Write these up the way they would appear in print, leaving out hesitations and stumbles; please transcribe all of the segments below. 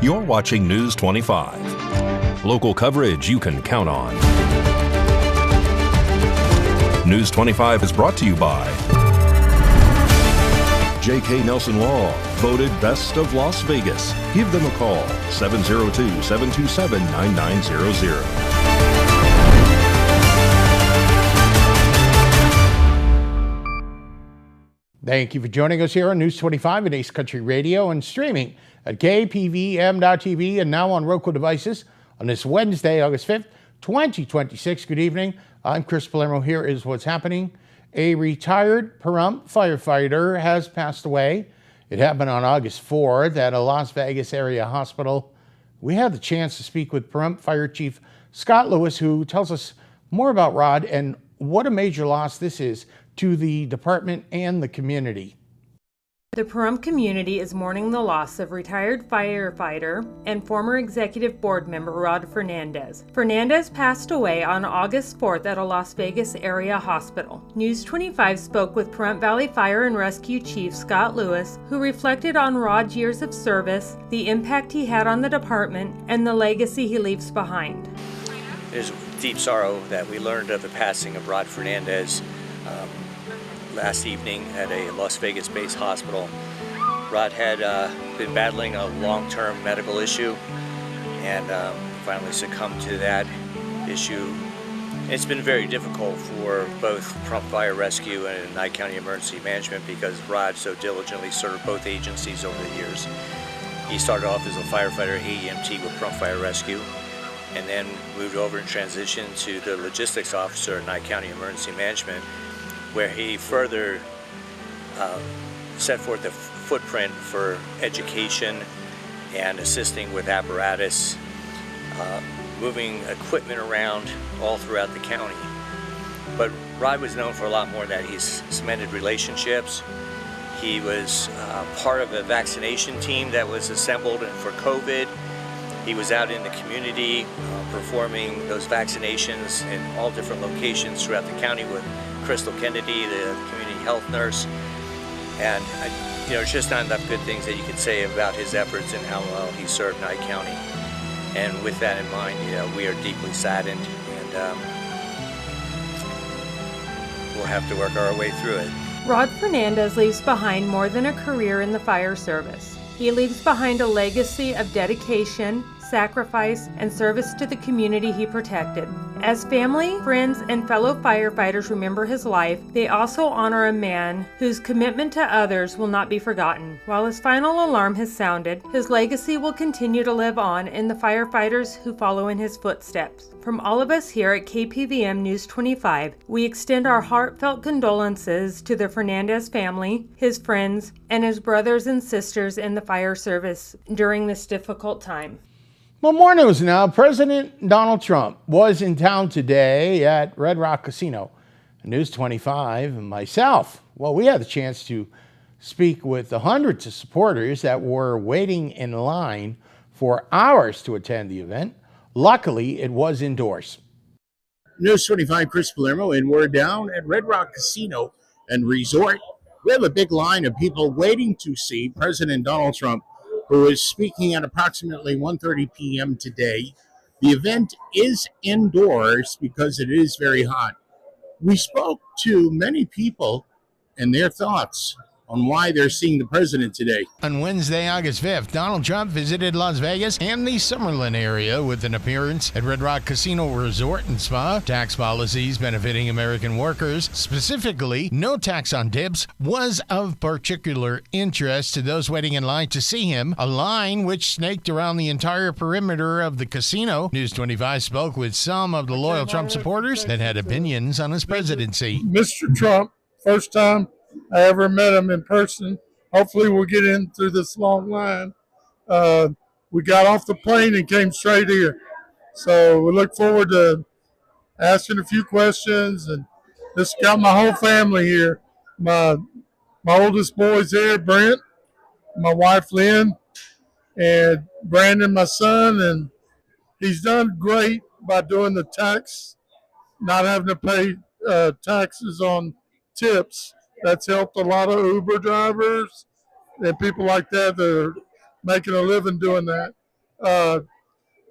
You're watching News 25. Local coverage you can count on. News 25 is brought to you by J.K. Nelson Law, voted Best of Las Vegas. Give them a call, 702-727-9900. Thank you for joining us here on News 25 and Ace Country Radio and streaming at KPVM.TV and now on Roku devices on this Wednesday, August 5th, 2026. Good evening. I'm Chris Palermo. Here is what's happening. A retired Pahrump firefighter has passed away. It happened on August 4th at a Las Vegas area hospital. We had the chance to speak with Pahrump Fire Chief Scott Lewis, who tells us more about Rod and what a major loss this is to the department and the community. The Pahrump community is mourning the loss of retired firefighter and former executive board member Rod Fernandez. Fernandez passed away on August 4th at a Las Vegas area hospital. News 25 spoke with Pahrump Valley Fire and Rescue Chief Scott Lewis, who reflected on Rod's years of service, the impact he had on the department, and the legacy he leaves behind. There's deep sorrow that we learned of the passing of Rod Fernandez last evening at a Las Vegas-based hospital. Rod had been battling a long-term medical issue and finally succumbed to that issue. It's been very difficult for both Pahrump Fire Rescue and Nye County Emergency Management because Rod so diligently served both agencies over the years. He started off as a firefighter AEMT with Pahrump Fire Rescue and then moved over and transitioned to the logistics officer at Nye County Emergency Management, where he further set forth a footprint for education and assisting with apparatus, moving equipment around all throughout the county. But Rod was known for a lot more than that. He's cemented relationships. He was part of a vaccination team that was assembled for COVID. He was out in the community performing those vaccinations in all different locations throughout the county with Crystal Kennedy, the community health nurse, and it's just not enough good things that you can say about his efforts and how well he served Nye County. And with that in mind, we are deeply saddened, and we'll have to work our way through it. Rod Fernandez leaves behind more than a career in the fire service. He leaves behind a legacy of dedication, sacrifice, and service to the community he protected. As family, friends, and fellow firefighters remember his life, they also honor a man whose commitment to others will not be forgotten. While his final alarm has sounded, his legacy will continue to live on in the firefighters who follow in his footsteps. From all of us here at KPVM News 25, we extend our heartfelt condolences to the Fernandez family, his friends, and his brothers and sisters in the fire service during this difficult time. Well, more news now. President Donald Trump was in town today at Red Rock Casino. News 25 and myself, we had the chance to speak with the hundreds of supporters that were waiting in line for hours to attend the event. Luckily, it was indoors. News 25, Chris Palermo, and we're down at Red Rock Casino and Resort. We have a big line of people waiting to see President Donald Trump, who is speaking at approximately 1:30 p.m. today. The event is indoors because it is very hot. We spoke to many people and their thoughts on why they're seeing the president today. On Wednesday, August 5th, Donald Trump visited Las Vegas and the Summerlin area with an appearance at Red Rock Casino Resort and Spa. Tax policies benefiting American workers, specifically no tax on tips, was of particular interest to those waiting in line to see him, a line which snaked around the entire perimeter of the casino. News 25 spoke with some of the loyal Trump supporters that had opinions on his presidency. Mr. Trump, first time I ever met him in person. Hopefully we'll get in through this long line. We got off the plane and came straight here. So we look forward to asking a few questions, and just got my whole family here. My oldest boy's here, Brent, my wife Lynn, and Brandon, my son, and he's done great by doing the tax, not having to pay taxes on tips. That's helped a lot of Uber drivers and people like that that are making a living doing that.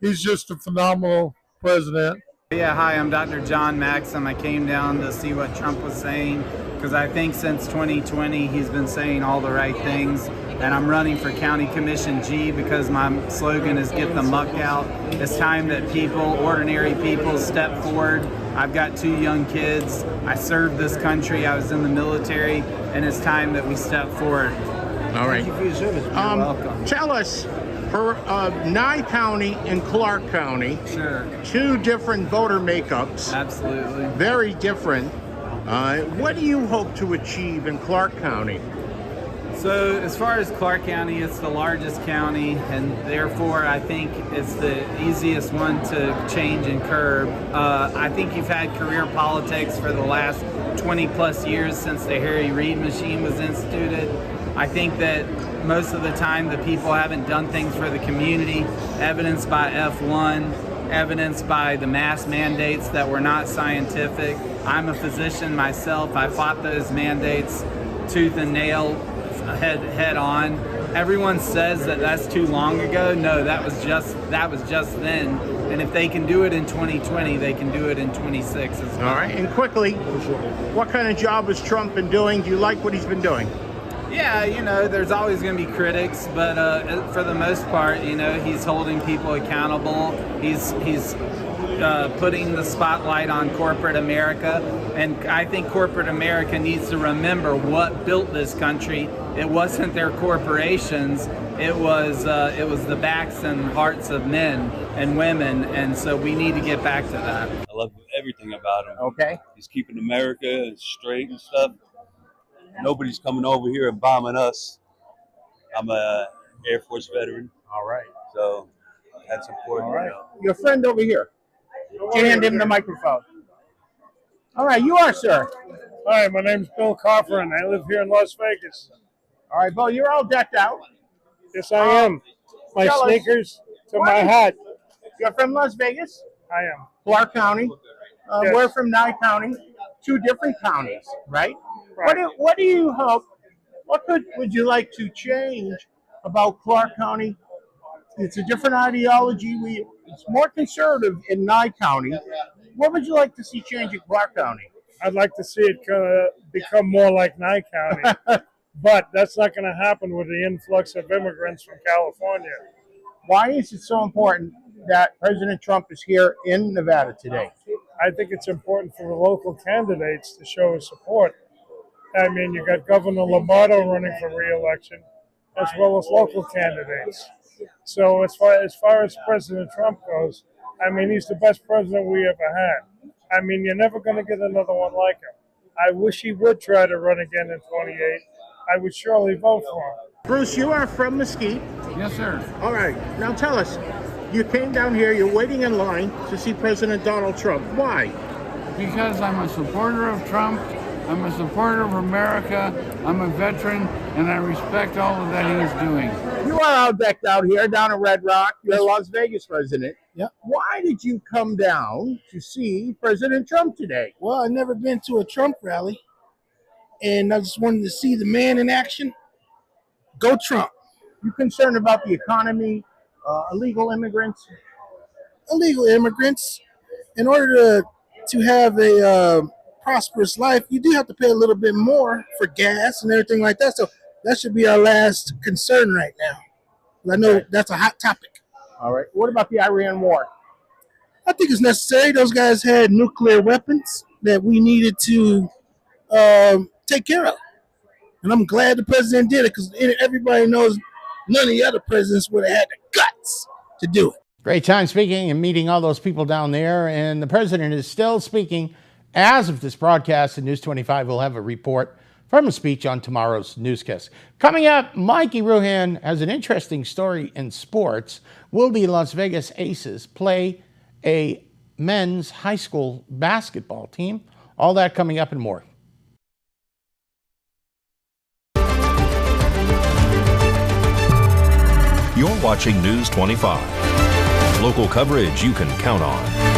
He's just a phenomenal president. Yeah, hi, I'm Dr. John Maxim. I came down to see what Trump was saying because I think since 2020 he's been saying all the right things. And I'm running for County Commission G because my slogan is get the muck out. It's time that people, ordinary people, step forward. I've got 2 young kids. I served this country. I was in the military, and it's time that we step forward. All right. Thank you for your service. You're welcome. Tell us, for Nye County and Clark County, Sure. 2 different voter makeups, Absolutely. very different. What do you hope to achieve in Clark County? So as far as Clark County, it's the largest county, and therefore I think it's the easiest one to change and curb. I think you've had career politics for the last 20 plus years since the Harry Reid machine was instituted. I think that most of the time the people haven't done things for the community, evidenced by F1, evidenced by the mask mandates that were not scientific. I'm a physician myself. I fought those mandates tooth and nail, head on. Everyone says that that's too long ago. No, that was just then. And if they can do it in 2020, they can do it in 26 as well. All right, and quickly, what kind of job has Trump been doing? Do you like what he's been doing? Yeah, you know, there's always going to be critics, but for the most part, you know, he's holding people accountable. He's putting the spotlight on corporate America, and I think corporate America needs to remember what built this country. It wasn't their corporations. It was the backs and hearts of men and women, and so we need to get back to that. I love everything about him. Okay. He's keeping America straight and stuff. Nobody's coming over here and bombing us. I'm a Air Force veteran. All right. So that's important. All right. Your friend over here. Hand him the microphone. All right, you are, sir. Hi, my name's Bill Coffin. I live here in Las Vegas. All right, Bo, you're all decked out. Yes, I am. My tell us, sneakers to what my is- hat. You're from Las Vegas, I am. Clark County. Yes. We're from Nye County, 2 different counties, right? Right. What do you hope? What would you like to change about Clark County? It's a different ideology. It's more conservative in Nye County. What would you like to see change in Clark County? I'd like to see it become more like Nye County. But that's not going to happen with the influx of immigrants from California. Why is it so important that President Trump is here in Nevada today? I think it's important for the local candidates to show his support. I mean, you got Governor Lombardo running for re-election, as well as local candidates. So as far as President Trump goes, I mean, he's the best president we ever had. I mean, you're never going to get another one like him. I wish he would try to run again in 28. I would surely vote for him. Bruce, you are from Mesquite. Yes, sir. All right. Now tell us, you came down here, you're waiting in line to see President Donald Trump. Why? Because I'm a supporter of Trump. I'm a supporter of America. I'm a veteran, and I respect all of that he's doing. You are all decked out here down in Red Rock. You're a Las Vegas resident. Yep. Why did you come down to see President Trump today? Well, I've never been to a Trump rally, and I just wanted to see the man in action. Go Trump. You concerned about the economy, illegal immigrants? Illegal immigrants. In order to have a prosperous life, you do have to pay a little bit more for gas and everything like that. So that should be our last concern right now. I know that's a hot topic. All right. What about the Iran war? I think it's necessary. Those guys had nuclear weapons that we needed to take care of. And I'm glad the president did it because everybody knows none of the other presidents would have had the guts to do it. Great time speaking and meeting all those people down there. And the president is still speaking. As of this broadcast, and News 25 will have a report from a speech on tomorrow's newscast. Coming up, Mikey Ruhan has an interesting story in sports. Will the Las Vegas Aces play a men's high school basketball team? All that coming up and more. You're watching News 25. Local coverage you can count on.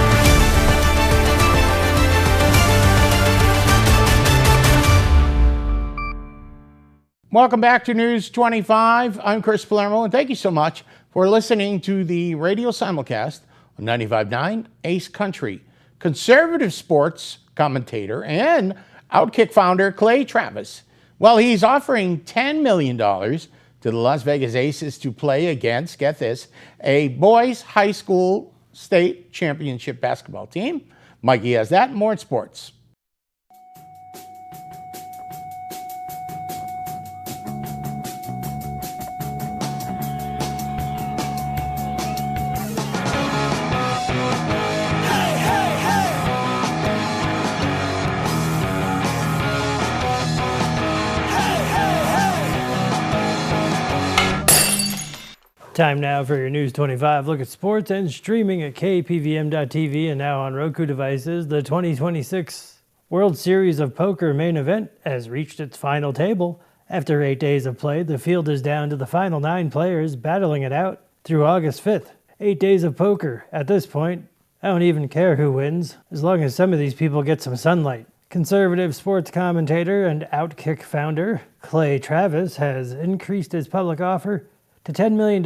Welcome back to News 25. I'm Chris Palermo, and thank you so much for listening to the radio simulcast on 95.9 Ace Country. Conservative sports commentator and Outkick founder Clay Travis, well, he's offering $10 million to the Las Vegas Aces to play against, get this, a boys high school state championship basketball team. Mikey has that and more in sports. Time now for your News 25 look at sports and streaming at KPVM.TV and now on Roku devices. The 2026 World Series of Poker main event has reached its final table. After 8 days of play, the field is down to the final 9 players battling it out through August 5th. 8 days of poker. At this point, I don't even care who wins, as long as some of these people get some sunlight. Conservative sports commentator and Outkick founder Clay Travis has increased his public offer to $10 million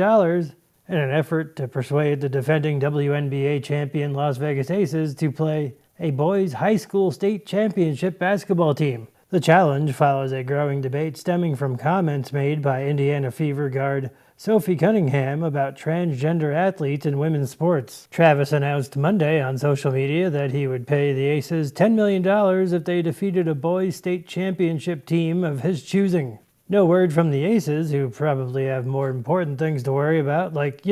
in an effort to persuade the defending WNBA champion Las Vegas Aces to play a boys' high school state championship basketball team. The challenge follows a growing debate stemming from comments made by Indiana Fever guard Sophie Cunningham about transgender athletes in women's sports. Travis announced Monday on social media that he would pay the Aces $10 million if they defeated a boys' state championship team of his choosing. No word from the Aces, who probably have more important things to worry about, like,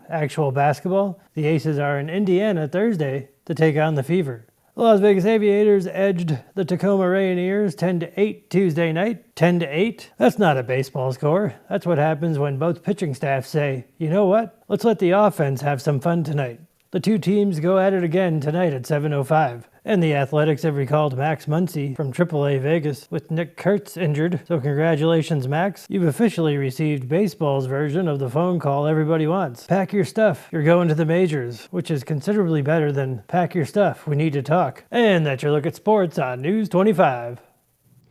actual basketball. The Aces are in Indiana Thursday to take on the Fever. The Las Vegas Aviators edged the Tacoma Rainiers 10-8 Tuesday night. 10-8? That's not a baseball score. That's what happens when both pitching staffs say, you know what? Let's let the offense have some fun tonight. The two teams go at it again tonight at 7:05. And the Athletics have recalled Max Muncy from AAA Vegas with Nick Kurtz injured. So congratulations, Max. You've officially received baseball's version of the phone call everybody wants. Pack your stuff. You're going to the majors, which is considerably better than pack your stuff. We need to talk. And that's your look at sports on News 25.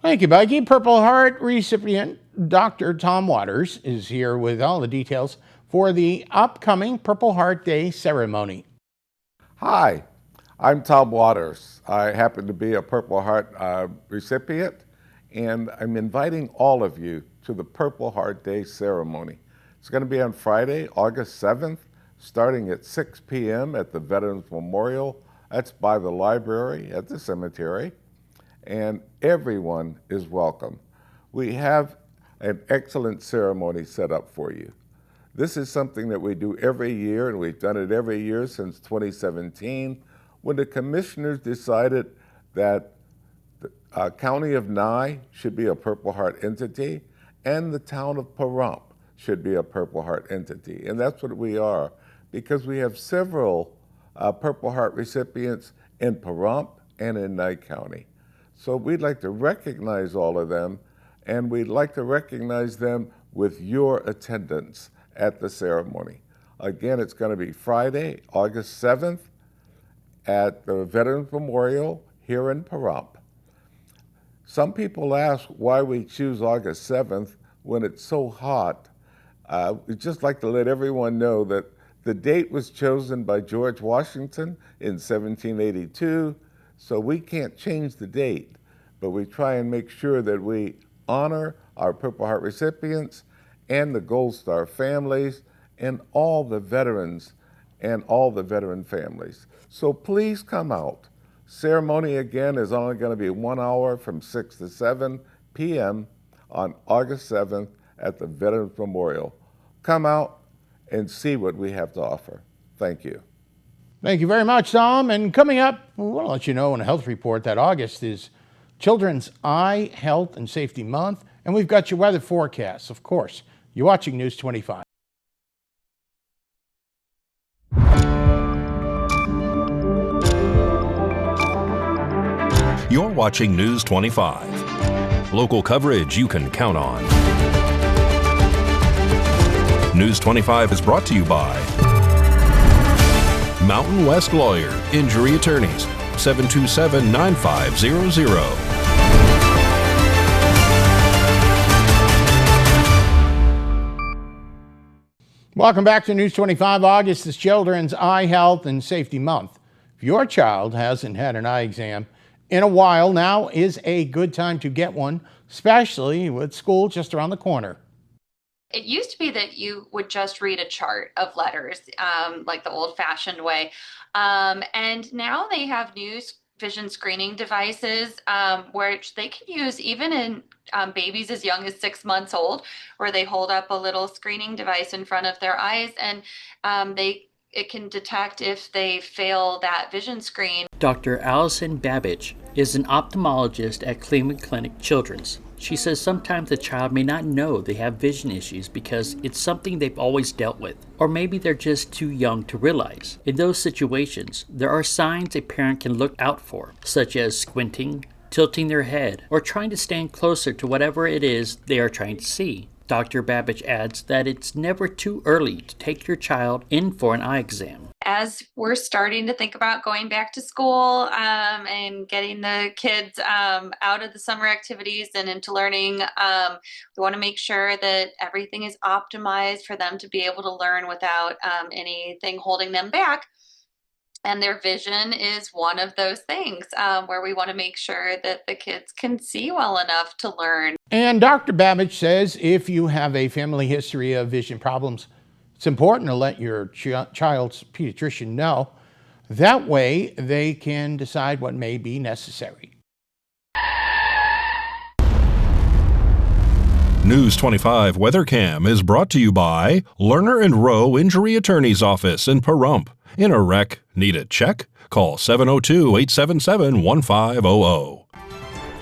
Thank you, Mikey. Purple Heart recipient Dr. Tom Waters is here with all the details for the upcoming Purple Heart Day ceremony. Hi, I'm Tom Waters. I happen to be a Purple Heart recipient, and I'm inviting all of you to the Purple Heart Day ceremony. It's going to be on Friday, August 7th, starting at 6 p.m. at the Veterans Memorial. That's by the library at the cemetery, and everyone is welcome. We have an excellent ceremony set up for you. This is something that we do every year, and we've done it every year since 2017, when the commissioners decided that the County of Nye should be a Purple Heart entity, and the town of Pahrump should be a Purple Heart entity. And that's what we are, because we have several Purple Heart recipients in Pahrump and in Nye County. So we'd like to recognize all of them, and we'd like to recognize them with your attendance at the ceremony. Again, it's going to be Friday, August 7th at the Veterans Memorial here in Pahrump. Some people ask why we choose August 7th when it's so hot. We'd just like to let everyone know that the date was chosen by George Washington in 1782, so we can't change the date, but we try and make sure that we honor our Purple Heart recipients and the Gold Star families, and all the veterans and all the veteran families. So please come out. Ceremony again is only going to be 1 hour from 6 to 7 p.m. on August 7th at the Veterans Memorial. Come out and see what we have to offer. Thank you. Thank you very much, Tom. And coming up, we want to let you know in a health report that August is Children's Eye Health and Safety Month, and we've got your weather forecasts, of course. You're watching News 25. You're watching News 25. Local coverage you can count on. News 25 is brought to you by Mountain West Lawyer, Injury Attorneys, 727-9500. Welcome back to News 25. August is Children's Eye Health and Safety Month. If your child hasn't had an eye exam in a while, now is a good time to get one, especially with school just around the corner. It used to be that you would just read a chart of letters, like the old-fashioned way. And now they have new vision screening devices, which they can use even in babies as young as 6 months old, where they hold up a little screening device in front of their eyes, and it can detect if they fail that vision screen. Dr. Allison Babbage is an ophthalmologist at Cleveland Clinic Children's. She says sometimes the child may not know they have vision issues because it's something they've always dealt with, or maybe they're just too young to realize. In those situations, there are signs a parent can look out for, such as squinting, tilting their head, or trying to stand closer to whatever it is they are trying to see. Dr. Babbage adds that it's never too early to take your child in for an eye exam. As we're starting to think about going back to school and getting the kids out of the summer activities and into learning, we want to make sure that everything is optimized for them to be able to learn without anything holding them back. And their vision is one of those things where we want to make sure that the kids can see well enough to learn. And Dr. Babbage says if you have a family history of vision problems, it's important to let your child's pediatrician know. That way they can decide what may be necessary. News 25 WeatherCam is brought to you by Lerner and Rowe Injury Attorney's Office in Pahrump. In a wreck, need a check? Call 702-877-1500.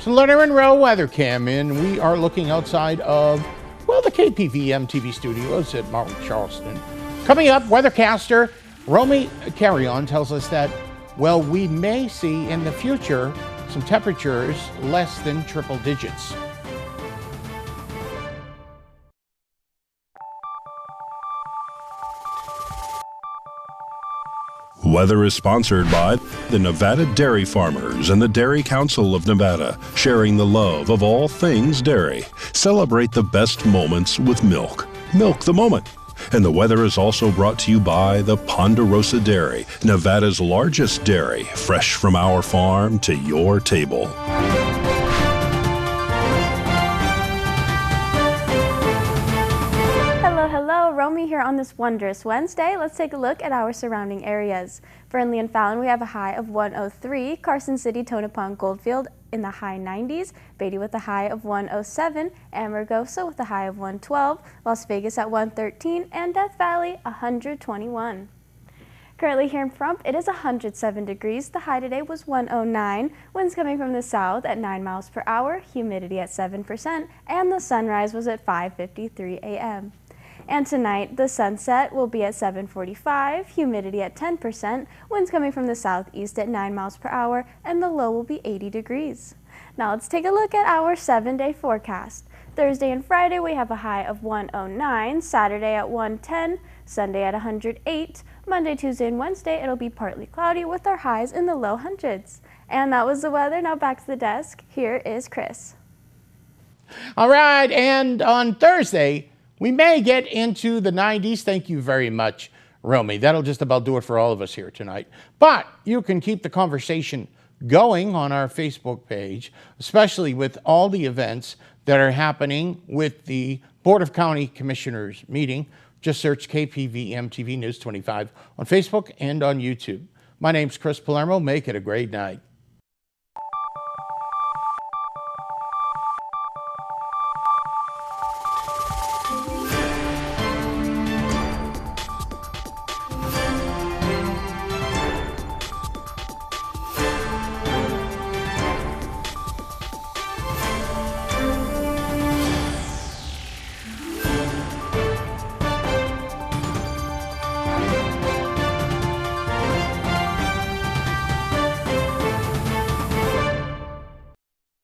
So Lerner and Rowe WeatherCam, and we are looking outside of, well, the KPVM TV studios at Mount Charleston. Coming up, weathercaster Romy Carrion tells us that, well, we may see in the future some temperatures less than triple digits. Weather is sponsored by the Nevada Dairy Farmers and the Dairy Council of Nevada, sharing the love of all things dairy. Celebrate the best moments with milk. Milk the moment. And the weather is also brought to you by the Ponderosa Dairy, Nevada's largest dairy, fresh from our farm to your table. Hello, Romy here on this wondrous Wednesday. Let's take a look at our surrounding areas. For Inley and Fallon, we have a high of 103. Carson City, Tonopah, Goldfield in the high 90s. Beatty with a high of 107. Amargosa with a high of 112. Las Vegas at 113. And Death Valley, 121. Currently here in Pahrump, it is 107 degrees. The high today was 109. Winds coming from the south at 9 miles per hour. Humidity at 7%. And the sunrise was at 5:53 a.m. And tonight, the sunset will be at 7:45, humidity at 10%, winds coming from the southeast at 9 miles per hour, and the low will be 80 degrees. Now let's take a look at our 7-day forecast. Thursday and Friday, we have a high of 109, Saturday at 110, Sunday at 108, Monday, Tuesday, and Wednesday, it'll be partly cloudy with our highs in the low hundreds. And that was the weather. Now back to the desk. Here is Chris. All right, and on Thursday, we may get into the 90s. Thank you very much, Romy. That'll just about do it for all of us here tonight. But you can keep the conversation going on our Facebook page, especially with all the events that are happening with the Board of County Commissioners meeting. Just search KPVM TV News 25 on Facebook and on YouTube. My name's Chris Palermo. Make it a great night.